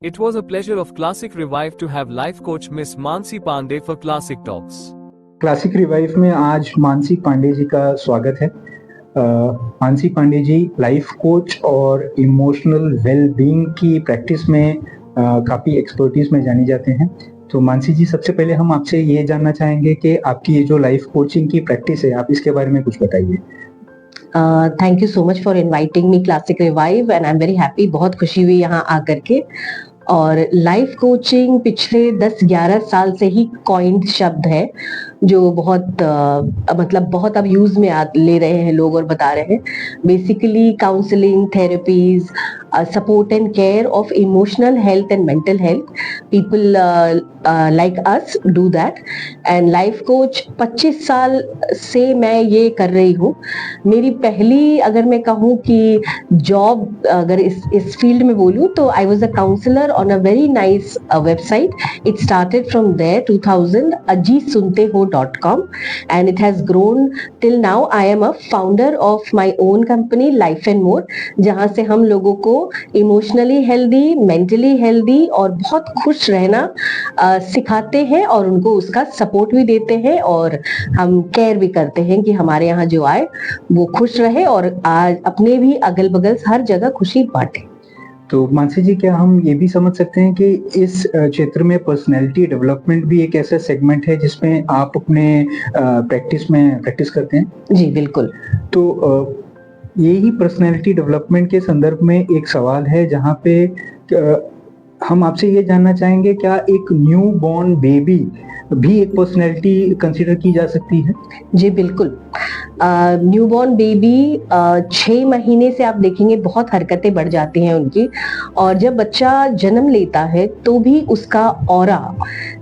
It was a pleasure of Classic Revive to have life coach Miss Mansi Pandey for Classic Talks. Classic revive में आज मानसी पांडे जी का स्वागत है। Mansi Pandey ji life coach और emotional wellbeing की practice में काफ़ी एक्सपर्टीज में जानी जाते हैं। तो मानसी जी, सबसे पहले हम आपसे ये जानना चाहेंगे कि आपकी ये जो लाइफ कोचिंग की प्रैक्टिस है, आप इसके बारे में कुछ बताइए। Thank you so much for inviting me classic revive and I am very happy. बहुत खुशी हुई यहाँ आकर के। और लाइफ कोचिंग पिछले 10-11 साल से ही कॉइन्ड शब्द है, जो बहुत मतलब बहुत अब यूज में ले रहे हैं लोग और बता रहे हैं। Basically counselling, therapies, support and care of emotional health and mental health. People like us do that. And life coach 25 साल से मैं ये कर रही हूँ। मेरी पहली, अगर मैं कहूँ कि जॉब, अगर इस फील्ड में बोलूँ तो I was a counselor on a very nice website. It started from there 2000 ajisunteho.com and it has grown till now. I am a founder of my own company Life and More, जहाँ से हम लोगों को emotionally healthy, mentally healthy और बहुत खुश रहना सिखाते हैं और उनको उसका सपोर्ट भी देते हैं और हम केयर भी करते हैं कि हमारे यहाँ जो आए वो खुश रहे और आज अपने भी अगल बगल हर जगह खुशी बांटे। तो मानसी जी, क्या हम ये भी समझ सकते हैं कि इस क्षेत्र में पर्सनैलिटी डेवलपमेंट भी एक ऐसा सेगमेंट है जिसमें आप अपने प्रैक्टिस करते हैं? जी बिल्कुल। तो यही पर्सनैलिटी डेवलपमेंट के संदर्भ में एक सवाल है जहाँ पे हम आपसे ये जानना चाहेंगे, क्या एक न्यू बॉर्न बेबी भी एक पर्सनैलिटी कंसीडर की जा सकती है? जी बिल्कुल। न्यूबॉर्न बेबी 6 महीने से आप देखेंगे बहुत हरकतें बढ़ जाती हैं उनकी, और जब बच्चा जन्म लेता है तो भी उसका ऑरा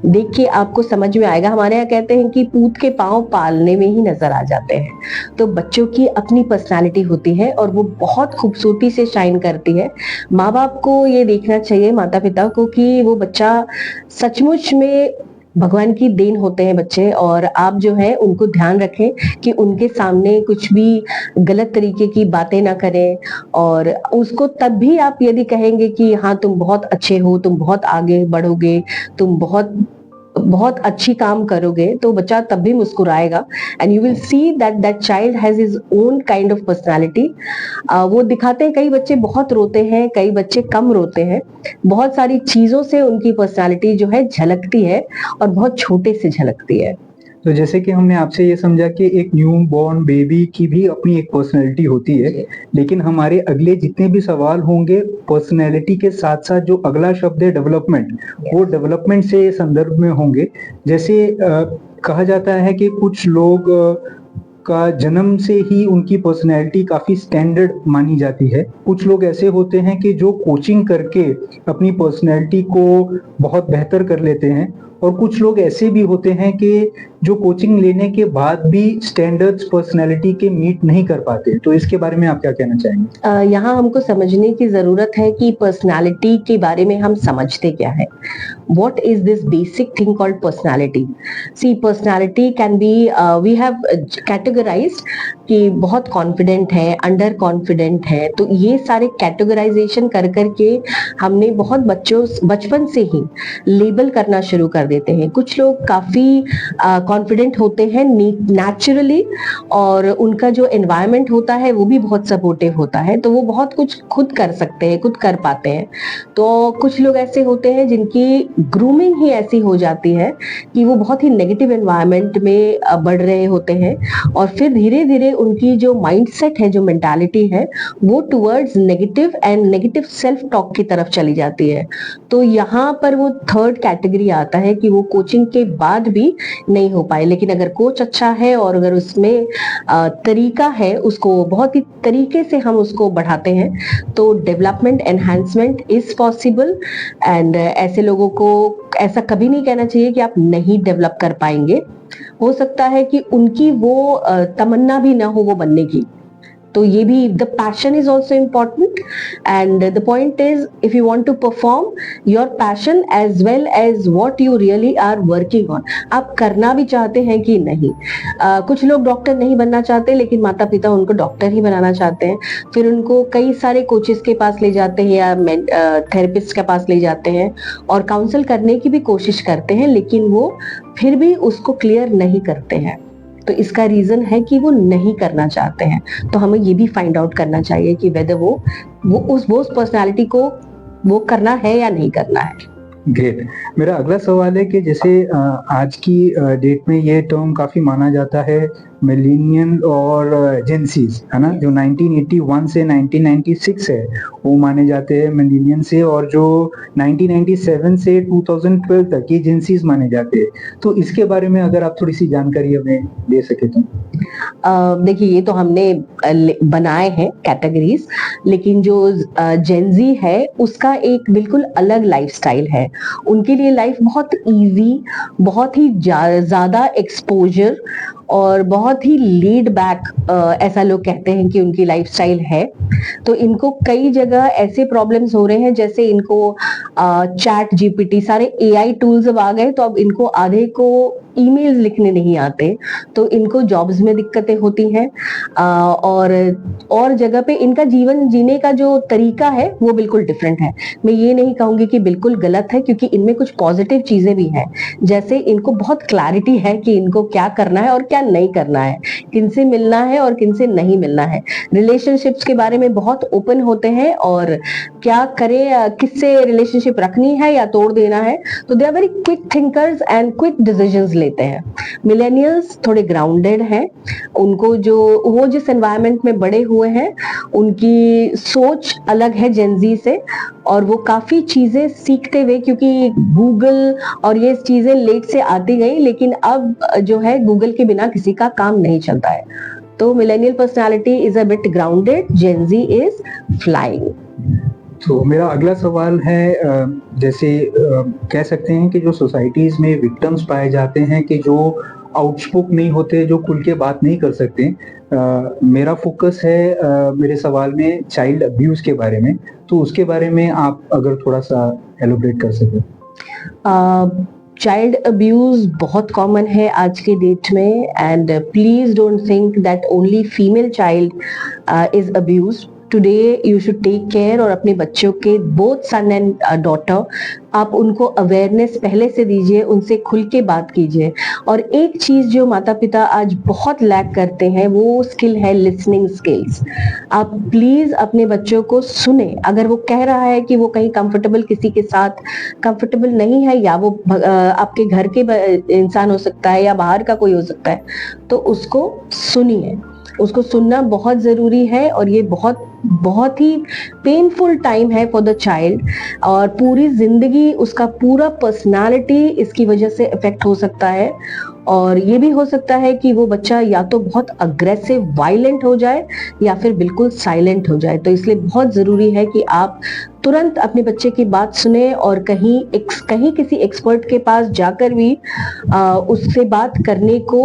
देख के आपको समझ में आएगा। हमारे यहाँ कहते हैं कि पूत के पांव पालने में ही नजर आ जाते हैं। तो बच्चों की अपनी पर्सनालिटी होती है और वो बहुत खूबसूरती से शाइन करती है। माँ बाप को ये देखना चाहिए, माता पिता को, कि वो बच्चा सचमुच में भगवान की देन होते हैं बच्चे, और आप जो है उनको ध्यान रखें कि उनके सामने कुछ भी गलत तरीके की बातें ना करें। और उसको तब भी आप यदि कहेंगे कि हाँ तुम बहुत अच्छे हो, तुम बहुत आगे बढ़ोगे, तुम बहुत बहुत अच्छी काम करोगे, तो बच्चा तब भी मुस्कुराएगा। And you will see that that child has his own kind of personality. वो दिखाते हैं, कई बच्चे बहुत रोते हैं, कई बच्चे कम रोते हैं। बहुत सारी चीजों से उनकी पर्सनालिटी जो है झलकती है और बहुत छोटे से झलकती है। तो जैसे कि हमने आपसे ये समझा कि एक न्यू बॉर्न बेबी की भी अपनी एक पर्सनैलिटी होती है, लेकिन हमारे अगले जितने भी सवाल होंगे पर्सनैलिटी के साथ साथ जो अगला शब्द है डेवलपमेंट, वो डेवलपमेंट से संदर्भ में होंगे। जैसे कहा जाता है कि कुछ लोग का जन्म से ही उनकी पर्सनैलिटी काफी स्टैंडर्ड मानी जाती है। कुछ लोग ऐसे होते हैं कि जो कोचिंग करके अपनी पर्सनैलिटी को बहुत बेहतर कर लेते हैं, और कुछ लोग ऐसे भी होते हैं कि जो कोचिंग लेने के बाद भी स्टैंडर्ड्स पर्सनैलिटी के मीट नहीं कर पाते। तो इसके बारे में आप क्या कहना चाहेंगे? यहाँ हमको समझने की जरूरत है कि पर्सनालिटी के बारे में हम समझते क्या है। What is this basic thing called personality? See, personality can be we have categorized कि बहुत कॉन्फिडेंट है, अंडर कॉन्फिडेंट है। तो ये सारे कैटेगराइजेशन कर करके हमने बहुत बचपन से ही लेबल करना शुरू कर देते हैं। कुछ लोग काफी कॉन्फिडेंट होते हैं नेचुरली, और उनका जो एनवायरनमेंट होता है वो भी बहुत सपोर्टिव होता है, तो वो बहुत कुछ खुद कर सकते हैं, खुद कर पाते हैं। तो कुछ लोग ऐसे होते हैं जिनकी ग्रूमिंग ही ऐसी हो जाती है कि वो बहुत ही नेगेटिव एनवायरनमेंट में बढ़ रहे होते हैं, और फिर धीरे धीरे उनकी जो माइंडसेट है, जो मेंटालिटी है, वो towards negative and negative self talk की तरफ चली जाती है। तो यहाँ पर वो थर्ड कैटेगरी आता है कि वो कोचिंग के बाद भी नहीं हो पाए। लेकिन अगर कोच अच्छा है और अगर उसमें तरीका है, उसको बहुत ही तरीके से हम उसको बढ़ाते हैं, तो development, enhancement is possible. And ऐसे लोगों को ऐसा कभी नहीं कहना चाहिए कि आप नहीं डेवलप कर पाएंगे। हो सकता है कि उनकी वो तमन्ना भी ना हो वो बनने की, तो ये भी the passion is also important and the point is if you want to perform your passion as well as what you really are working on, आप करना भी चाहते हैं कि नहीं। कुछ लोग डॉक्टर नहीं बनना चाहते लेकिन माता पिता उनको डॉक्टर ही बनाना चाहते हैं, फिर उनको कई सारे कोचेस के पास ले जाते हैं या थेरेपिस्ट के पास ले जाते हैं और काउंसल करने की भी कोशिश करते हैं, लेकिन वो फिर भी उसको क्लियर नहीं करते हैं। तो इसका रीजन है कि वो नहीं करना चाहते हैं। तो हमें ये भी फाइंड आउट करना चाहिए कि वेदर वो उस पर्सनालिटी को वो करना है या नहीं करना है। ग्रेट। मेरा अगला सवाल है कि जैसे आज की डेट में ये टर्म काफी माना जाता है, मिलेनियल और जेंसीज, है ना, जो 1981 से 1996 है वो माने जाते हैं मिलेनियल से, और जो 1997 से 2012 तक ये जेंसीज माने जाते हैं। तो इसके बारे में अगर आप थोड़ी सी जानकारी हमें दे सके तो। देखिए, ये तो हमने बनाए हैं कैटेगरीज, लेकिन जो जेंजी है उसका एक बिल्कुल अलग लाइफस्टाइल है। उनके लिए लाइफ बहुत इजी, बहुत ही ज्यादा एक्सपोजर और बहुत ही लेड बैक ऐसा लोग कहते हैं कि उनकी लाइफस्टाइल है। तो इनको कई जगह ऐसे प्रॉब्लम्स हो रहे हैं, जैसे इनको चैट जीपीटी, सारे एआई टूल्स अब आ गए, तो अब इनको आधे को ईमेल्स लिखने नहीं आते, तो इनको जॉब्स में दिक्कतें होती हैं। और जगह पे इनका जीवन जीने का जो तरीका है वो बिल्कुल डिफरेंट है। मैं ये नहीं कहूंगी कि बिल्कुल गलत है, क्योंकि इनमें कुछ पॉजिटिव चीजें भी हैं। जैसे इनको बहुत क्लैरिटी है कि इनको क्या करना है और क्या नहीं करना है, किनसे मिलना है और किनसे नहीं मिलना है। रिलेशनशिप्स के बारे में बहुत ओपन होते हैं और क्या करें, किससे रिलेशनशिप रखनी है या तोड़ देना है। तो they are very quick thinkers and quick decisions लेते हैं। मिलेनियल्स थोड़े ग्राउंडेड हैं, उनको जो वो जिस एनवायरनमेंट में बड़े हुए हैं उनकी सोच अलग है जेंजी से, और वो काफी चीजें सीखते हुए, क्योंकि गूगल और ये चीजें लेट से आती गई, लेकिन अब जो है गूगल के बिना किसी का काम नहीं चलता है। तो millennial personality is a bit grounded, Gen Z is flying. तो मेरा अगला सवाल है, जैसे कह सकते हैं कि जो सोसाइटीज में विक्टिम्स पाए जाते हैं कि जो आउटस्पोक नहीं होते, जो खुल के बात नहीं कर सकते, मेरा फोकस है मेरे सवाल में चाइल्ड अब्यूज के बारे में। तो उसके बारे में आप अगर थोड़ा सा एलोबरेट कर सकें। चाइल्ड अब्यूज बहुत कॉमन है आज के डेट में, and please don't think that only female child is abused. Today you should take care, और अपने बच्चों के बोथ सन एंड डॉटर, आप उनको अवेयरनेस पहले से दीजिए, उनसे खुल के बात कीजिए। और एक चीज जो माता पिता आज बहुत लैक करते हैं वो स्किल है लिसनिंग स्किल्स। आप प्लीज अपने बच्चों को सुने। अगर वो कह रहा है कि वो कहीं कंफर्टेबल किसी के साथ कंफर्टेबल नहीं है, या वो आपके घर के इंसान हो सकता है या बाहर का कोई हो सकता है, तो उसको सुनिए। उसको सुनना बहुत जरूरी है, और ये बहुत ही पेनफुल टाइम है फॉर द चाइल्ड, और पूरी जिंदगी उसका पूरा पर्सनालिटी इसकी वजह से इफेक्ट हो सकता है। और ये भी हो सकता है कि वो बच्चा या तो बहुत अग्रेसिव वायलेंट हो जाए या फिर बिल्कुल साइलेंट हो जाए। तो इसलिए बहुत जरूरी है कि आप तुरंत अपने बच्चे की बात सुने, और कहीं किसी एक्सपर्ट के पास जाकर भी उससे बात करने को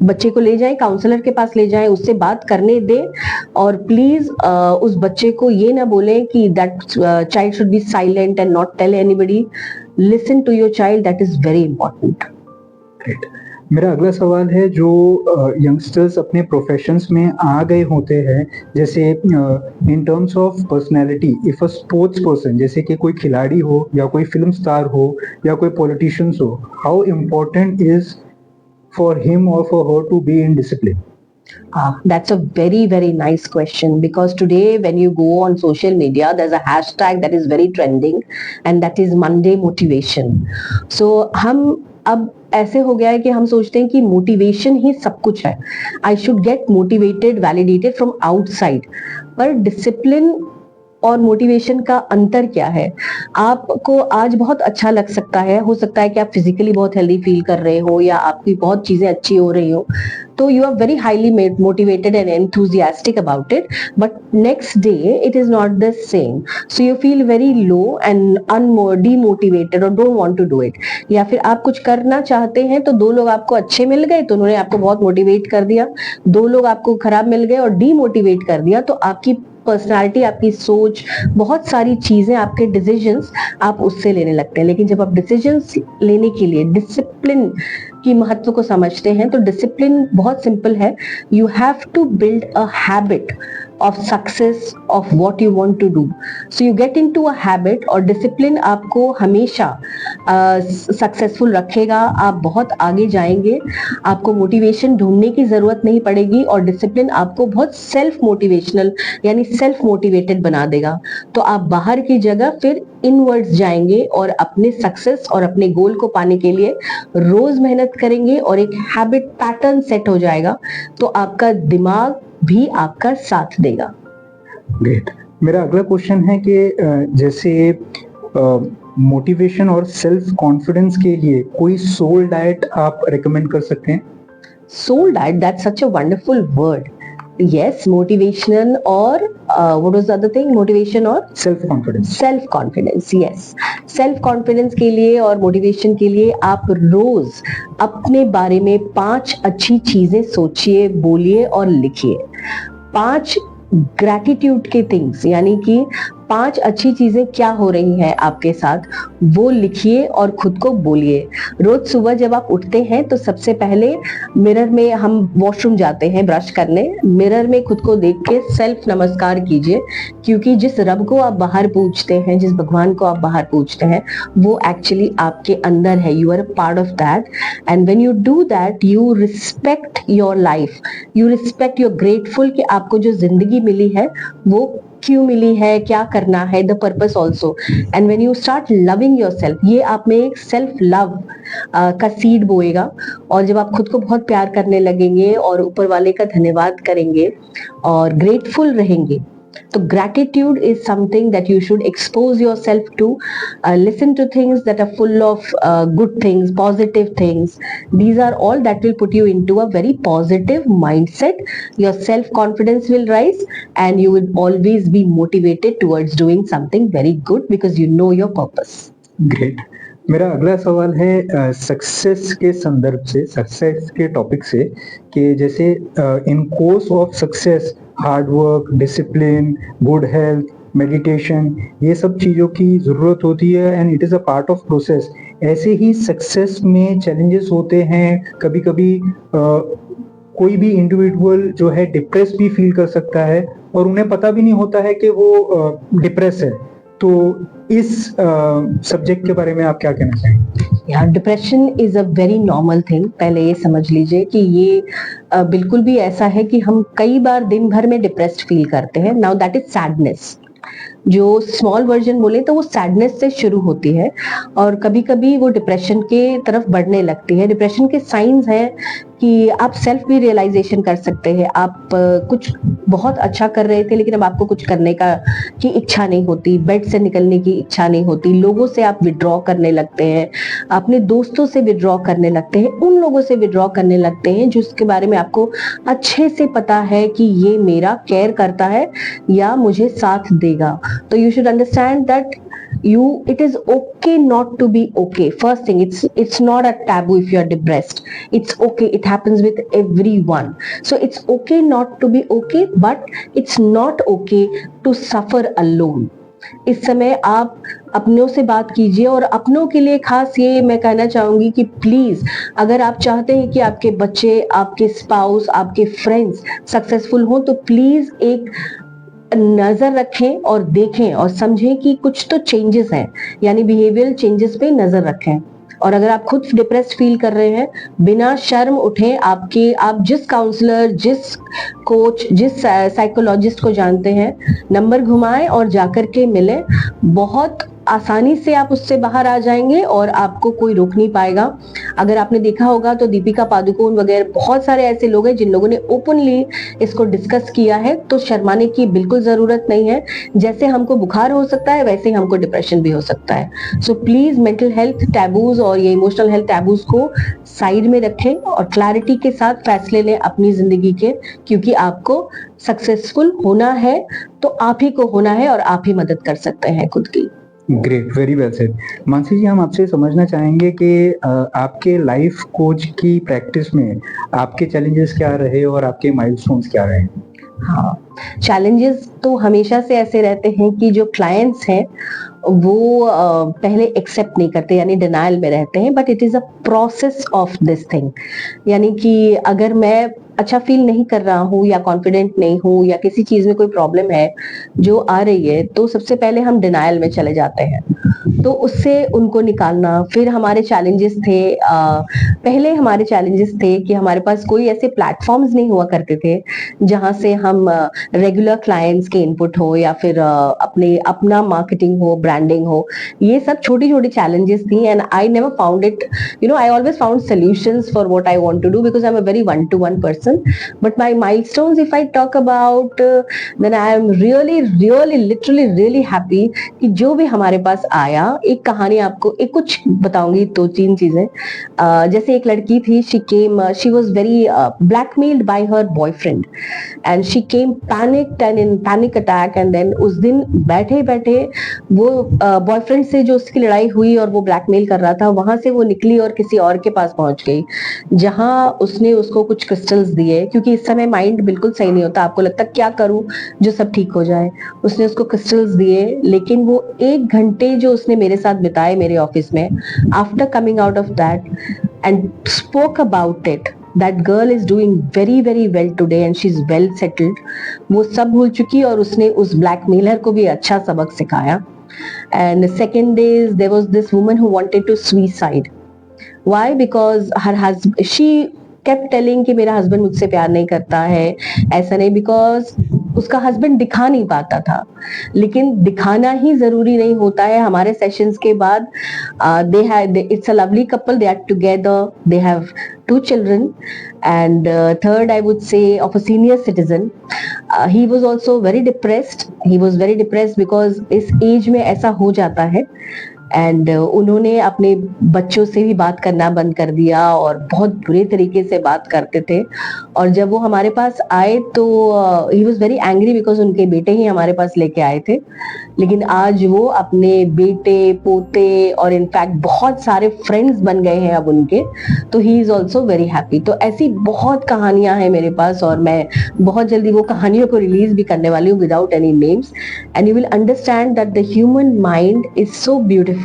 बच्चे को ले जाएं, काउंसलर के पास ले जाएं, उससे बात करने दें। और प्लीज उस बच्चे को ये ना बोलें कि that child should be silent and not tell anybody. Listen to your child, that is very important. Great. मेरा अगला सवाल है, जो यंगस्टर्स अपने प्रोफेशंस में आ गए होते हैं, जैसे in terms of personality, if a sports person, जैसे कि कोई खिलाड़ी हो या कोई फिल्म स्टार हो या कोई पॉलिटिशियंस हो, how important is for him और for her to be in discipline? That's a very, very nice question, because today when you go on social media, there's a hashtag that is very trending, and that is Monday motivation. So हम अब ऐसे हो गया है कि हम सोचते हैं कि मोटिवेशन ही सब कुछ है। I should get motivated, validated from outside. पर डिसिप्लिन और मोटिवेशन का अंतर क्या है। आपको आज बहुत अच्छा लग सकता है, हो सकता है कि आप फिजिकली बहुत हेल्दी फील कर रहे हो या आपकी बहुत चीजें अच्छी हो रही हो, तो you are very highly motivated and enthusiastic about it, but next day it is not the same, so you feel very low and demotivated or don't want to do it। या फिर आप कुछ करना चाहते हैं तो दो लोग आपको अच्छे मिल गए तो उन्होंने आपको बहुत मोटिवेट कर दिया, दो लोग आपको खराब मिल गए और डीमोटिवेट कर दिया, तो आपकी पर्सनालिटी, आपकी सोच, बहुत सारी चीजें, आपके डिसीजंस आप उससे लेने लगते हैं। लेकिन जब आप डिसीजंस लेने के लिए डिसिप्लिन की महत्व को समझते हैं तो डिसिप्लिन बहुत सिंपल है। You have to build a habit of success of what you want to do, so you get into a habit, और डिसिप्लिन आपको हमेशा सक्सेसफुल रखेगा, आप बहुत आगे जाएंगे, आपको मोटिवेशन ढूंढने की जरूरत नहीं पड़ेगी और डिसिप्लिन आपको बहुत सेल्फ मोटिवेशनल यानी सेल्फ मोटिवेटेड बना देगा। तो आप बाहर की जगह फिर इनवर्ड्स जाएंगे और अपने सक्सेस और अपने गोल को पाने के लिए रोज मेहनत करेंगे और एक हैबिट पैटर्न सेट हो जाएगा, तो आपका दिमाग भी आपका साथ देगा। ग्रेट। मेरा अगला क्वेश्चन है कि जैसे मोटिवेशन और सेल्फ कॉन्फिडेंस के लिए कोई सोल डाइट आप रेकमेंड कर सकते हैं? Soul diet, that's such a wonderful word. yes, motivational or what was the other thing, motivation और self confidence. Self confidence, yes. Self confidence के लिए और मोटिवेशन के लिए आप रोज अपने बारे में 5 अच्छी चीजें सोचिए, बोलिए और लिखिए। 5 ग्रैटिट्यूड के थिंग्स, यानी कि 5 अच्छी चीजें क्या हो रही हैं आपके साथ, वो लिखिए और खुद को बोलिए। रोज सुबह जब आप उठते हैं तो सबसे पहले मिरर में, हम वॉशरूम जाते हैं ब्रश करने, मिरर में खुद को देख के सेल्फ नमस्कार कीजिए, क्योंकि जिस रब को आप बाहर पूजते हैं, जिस भगवान को आप बाहर पूजते हैं, वो एक्चुअली आपके अंदर है। You are a part of that, and when you do that you respect your life, you respect, you are grateful कि आपको जो जिंदगी मिली है वो क्यों मिली है, क्या करना है, the purpose also. And when you start loving your self, ये आप में एक सेल्फ लव का सीड बोएगा, और जब आप खुद को बहुत प्यार करने लगेंगे और ऊपर वाले का धन्यवाद करेंगे और ग्रेटफुल रहेंगे, तो gratitude is something that you should expose yourself to. Listen to things that are full of good things, positive things. These are all that will put you into a very positive mindset. Your self confidence will rise and you will always be motivated towards doing something very good because you know your purpose. Great. मेरा अगला सवाल है success के संदर्भ से, success के topic से, कि जैसे in course of success hard work, discipline, good health, meditation, ये सब चीज़ों की ज़रूरत होती है and it is a part of process. ऐसे ही सक्सेस में चैलेंजेस होते हैं, कभी कभी कोई भी इंडिविजुअल जो है डिप्रेस भी फील कर सकता है और उन्हें पता भी नहीं होता है कि वो डिप्रेस है। तो इस सब्जेक्ट के बारे में आप क्या कहना चाहेंगे? यार, depression is a very normal thing. पहले ये समझ लीजिए कि ये बिल्कुल भी ऐसा है कि हम कई बार दिन भर में डिप्रेस्ड फील करते हैं। Now that is sadness. जो स्मॉल वर्जन बोले तो वो सैडनेस से शुरू होती है और कभी कभी वो डिप्रेशन के तरफ बढ़ने लगती है। डिप्रेशन के साइंस हैं कि आप सेल्फ भी रियलाइजेशन कर सकते हैं, आप कुछ बहुत अच्छा कर रहे थे लेकिन अब आपको कुछ करने की इच्छा नहीं होती, बेड से निकलने की इच्छा नहीं होती, लोगों से आप विड्रॉ करने लगते हैं, अपने दोस्तों से विड्रॉ करने लगते हैं, उन लोगों से विड्रॉ करने लगते हैं जिसके बारे में आपको अच्छे से पता है कि ये मेरा केयर करता है या मुझे साथ देगा। तो you should understand that it is okay not to be okay. First thing, it's not a taboo if you are depressed. It's okay, it happens with everyone. So it's okay not to be okay, but it's not okay to suffer alone. इस समय आप अपनों से बात कीजिए, और अपनों के लिए खास ये मैं कहना चाहूंगी कि प्लीज, अगर आप चाहते हैं कि आपके बच्चे, आपके स्पाउस, आपके फ्रेंड्स सक्सेसफुल हो, तो प्लीज एक नजर रखें और देखें और समझें कि कुछ तो चेंजेस हैं, यानी बिहेवियरल चेंजेस पे नजर रखें। और अगर आप खुद डिप्रेस्ड फील कर रहे हैं, बिना शर्म उठे आप जिस काउंसलर, जिस कोच, जिस साइकोलॉजिस्ट को जानते हैं, नंबर घुमाएं और जाकर के मिलें। बहुत आसानी से आप उससे बाहर आ जाएंगे और आपको कोई रोक नहीं पाएगा। अगर आपने देखा होगा तो दीपिका पादुकोण वगैरह बहुत सारे ऐसे लोग हैं जिन लोगों ने ओपनली इसको डिस्कस किया है, तो शर्माने की बिल्कुल जरूरत नहीं है। जैसे हमको बुखार हो सकता है वैसे ही हमको डिप्रेशन भी हो सकता है। So please mental health taboos और ये इमोशनल हेल्थ टैबूज को साइड में रखें और क्लैरिटी के साथ फैसले लें अपनी जिंदगी के, क्योंकि आपको सक्सेसफुल होना है तो आप ही को होना है और आप ही मदद कर सकते हैं खुद की। Great, very well said. Mansi ji, हम आपसे समझना चाहेंगे कि आपके लाइफ कोच की प्रैक्टिस में आपके चैलेंजेस क्या रहे और आपके माइलस्टोन्स क्या रहे? हाँ, चैलेंजेस तो हमेशा से ऐसे रहते हैं कि जो क्लाइंट्स हैं वो पहले एक्सेप्ट नहीं करते, यानी डिनायल में रहते हैं, but it is a process of this thing. यानी कि अगर मैं अच्छा फील नहीं कर रहा हूँ या कॉन्फिडेंट नहीं हूँ या किसी चीज में कोई प्रॉब्लम है जो आ रही है, तो सबसे पहले हम डिनायल में चले जाते हैं, तो उससे उनको निकालना। फिर हमारे चैलेंजेस थे, पहले हमारे चैलेंजेस थे कि हमारे पास कोई ऐसे प्लेटफॉर्म्स नहीं हुआ करते थे जहां से हम रेगुलर क्लाइंट्स के इनपुट हो या फिर अपना मार्केटिंग हो, ब्रांडिंग हो। ये सब छोटी छोटी चैलेंजेस थी and I never found it, I always found solutions for what I want to do because I am a very one to one person. But my milestones if I talk about, then I am really really literally really happy कि जो भी हमारे पास आया, एक कहानी आपको एक कुछ बताऊंगी, 2-3 चीजें। जैसे एक लड़की थी, she was very blackmailed by her boyfriend and she came panicked and in panic attack, and then उस दिन बैठे बैठे वो बॉयफ्रेंड से जो उसकी लड़ाई हुई और वो ब्लैकमेल कर रहा था, वहां से वो निकली और किसी और के पास पहुंच गई, जहां उसने उसको कुछ क्रिस्टल्स दिए, क्योंकि इस समय माइंड बिल्कुल सही नहीं होता, आपको लगता क्या करूं जो सब ठीक हो जाए। उसने उसको क्रिस्टल्स दिए, लेकिन वो 1 घंटे जो उसने मेरे साथ बिताए मेरे ऑफिस में, after coming out of that and spoke about it, that girl is doing very very well today and she's well settled। वो सब भूल चुकी और उसने उस ब्लैकमेलर को भी अच्छा सबक सिखाया। And second is there was this woman who wanted to suicide। Why? Because her husband, she kept telling कि मेरा हस्बैंड मुझसे प्यार नहीं करता है, ऐसा नहीं, बिकॉज उसका हस्बैंड दिखा नहीं पाता था। लेकिन दिखाना ही जरूरी नहीं होता है। हमारे सेशंस के बाद it's a lovely couple, they are together, they have 2 children, and third I would say of a senior citizen, he was also very depressed because इस एज में ऐसा हो जाता है। एंड उन्होंने अपने बच्चों से भी बात करना बंद कर दिया और बहुत बुरे तरीके से बात करते थे। और जब वो हमारे पास आए तो he was very angry because उनके बेटे ही हमारे पास लेके आए थे। लेकिन आज वो अपने बेटे पोते और इनफैक्ट बहुत सारे फ्रेंड्स बन गए हैं अब उनके, तो he is also very happy. तो ऐसी बहुत कहानियां हैं मेरे पास और मैं बहुत जल्दी वो कहानियों को रिलीज भी करने वाली हूँ without any names. And you will understand that the human mind is so beautiful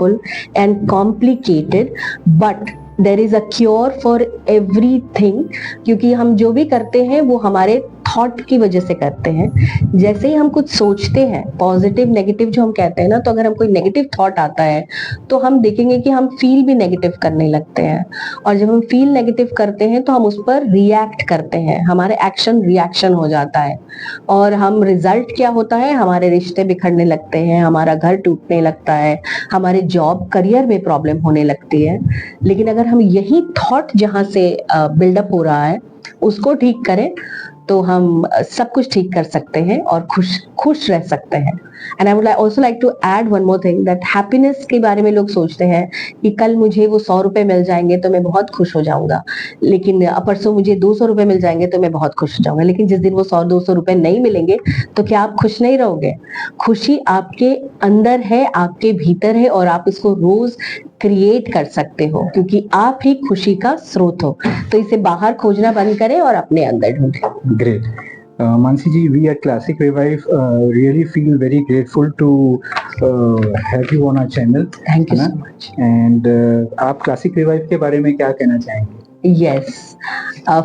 and complicated, but there is a cure for everything। क्योंकि हम जो भी करते हैं वो हमारे थॉट की वजह से करते हैं। जैसे ही हम कुछ सोचते हैं, पॉजिटिव नेगेटिव जो हम कहते हैं ना, तो अगर हम कोई नेगेटिव थॉट आता है तो हम देखेंगे कि हम फील भी नेगेटिव करने लगते हैं, और जब हम फील नेगेटिव करते हैं तो हम उस पर रिएक्ट करते हैं, हमारे एक्शन रिएक्शन हो जाता है, और हम रिजल्ट क्या होता है, हमारे रिश्ते बिखरने लगते हैं, हमारा घर टूटने लगता है, हमारे जॉब करियर में प्रॉब्लम होने लगती है। लेकिन अगर हम यही थॉट जहां से बिल्डअप हो रहा है उसको ठीक करें तो हम सब कुछ ठीक कर सकते हैं और खुश रह सकते हैं। And I would also like to add one more thing, that happiness के बारे में लोग सोचते हैं कि कल मुझे वो 100 रुपए मिल जाएंगे तो मैं बहुत खुश हो जाऊंगा, लेकिन परसों मुझे 200 रुपए मिल जाएंगे तो मैं बहुत खुश हो जाऊंगा। लेकिन जिस दिन वो 100-200 रुपए नहीं मिलेंगे तो क्या आप खुश नहीं रहोगे? खुशी आपके अंदर है, आपके भीतर है, और आप इसको रोज क्रिएट कर सकते हो, क्योंकि आप ही खुशी का स्रोत हो। तो इसे बाहर खोजना बंद करें और अपने अंदर ढूंढें। Great. Mansi ji, we at Classic Revive really feel very grateful to have you on our channel। Thank you so much। And आप Classic Revive के बारे में क्या कहना चाहेंगे? Yes.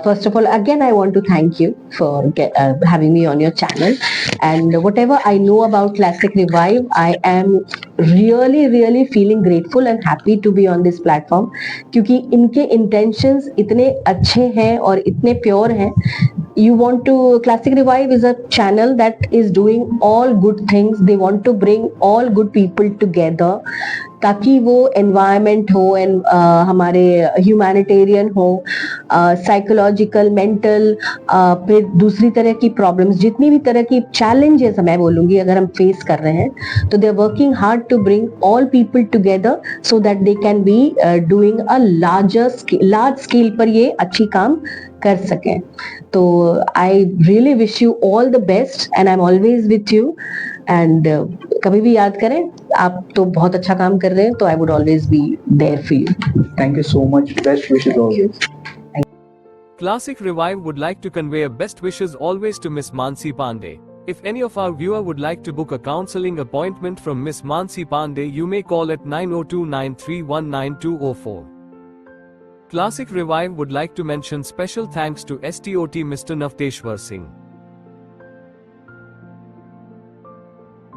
First of all, again, I want to thank you for having me on your channel. And whatever I know about Classic Revive, I am really feeling grateful and happy to be on this platform. क्योंकि इनके intentions इतने अच्छे हैं और इतने pure हैं. You want to, Classic Revive is a channel that is doing all good things. They want to bring all good people together, ताकि वो environment हो and हमारे humanitarian हो, psychological, mental, फिर दूसरी तरह की problems, जितनी भी तरह की challenges मैं बोलूँगी अगर हम face कर रहे हैं, तो they are working hard to bring all people together so that they can be doing a large scale पर ये अच्छी काम कर सकें. तो I really wish you all the best and I am always with you. And कभी भी याद करें, आप तो बहुत अच्छा काम कर रहे हैं, तो I would always be there for you. Thank you so much. Best wishes always. Classic Revive would like to convey a best wishes always to Miss Mansi Pandey. If any of our viewer would like to book a counseling appointment from Miss Mansi Pandey, you may call at 9029319204. Classic Revive would like to mention special thanks to STOT Mr. Navteshwar Singh.